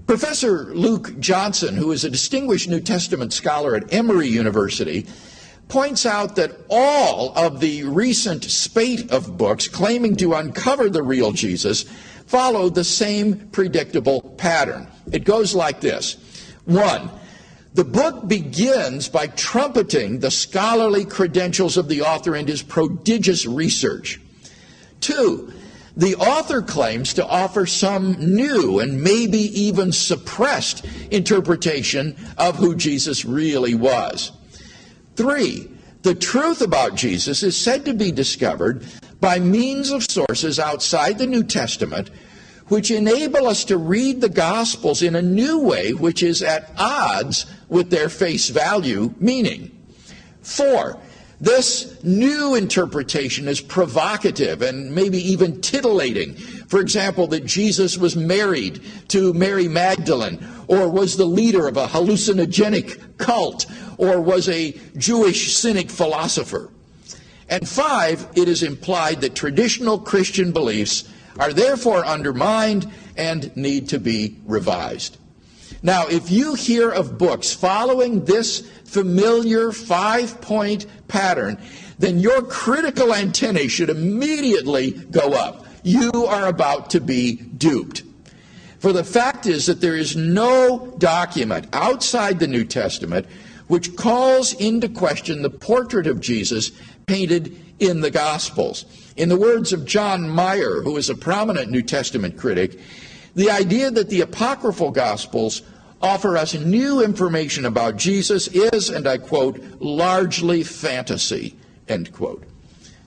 Professor Luke Johnson, who is a distinguished New Testament scholar at Emory University, points out that all of the recent spate of books claiming to uncover the real Jesus follow the same predictable pattern. It goes like this. 1. The book begins by trumpeting the scholarly credentials of the author and his prodigious research. 2. The author claims to offer some new and maybe even suppressed interpretation of who Jesus really was. 3. The truth about Jesus is said to be discovered by means of sources outside the New Testament, which enable us to read the Gospels in a new way which is at odds with their face value meaning. 4. This new interpretation is provocative and maybe even titillating. For example, that Jesus was married to Mary Magdalene, or was the leader of a hallucinogenic cult, or was a Jewish cynic philosopher. And 5, it is implied that traditional Christian beliefs are therefore undermined and need to be revised. Now, if you hear of books following this familiar 5-point pattern, then your critical antennae should immediately go up. You are about to be duped. For the fact is that there is no document outside the New Testament which calls into question the portrait of Jesus painted in the Gospels. In the words of John Meyer, who is a prominent New Testament critic, the idea that the apocryphal Gospels offer us new information about Jesus is, and I quote, largely fantasy, end quote.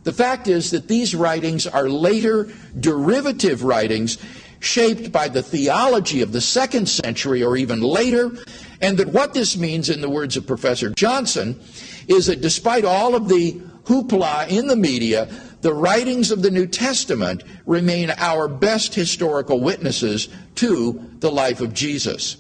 The fact is that these writings are later derivative writings shaped by the theology of the 2nd century or even later, and that what this means, in the words of Professor Johnson, is that despite all of the hoopla in the media, the writings of the New Testament remain our best historical witnesses to the life of Jesus.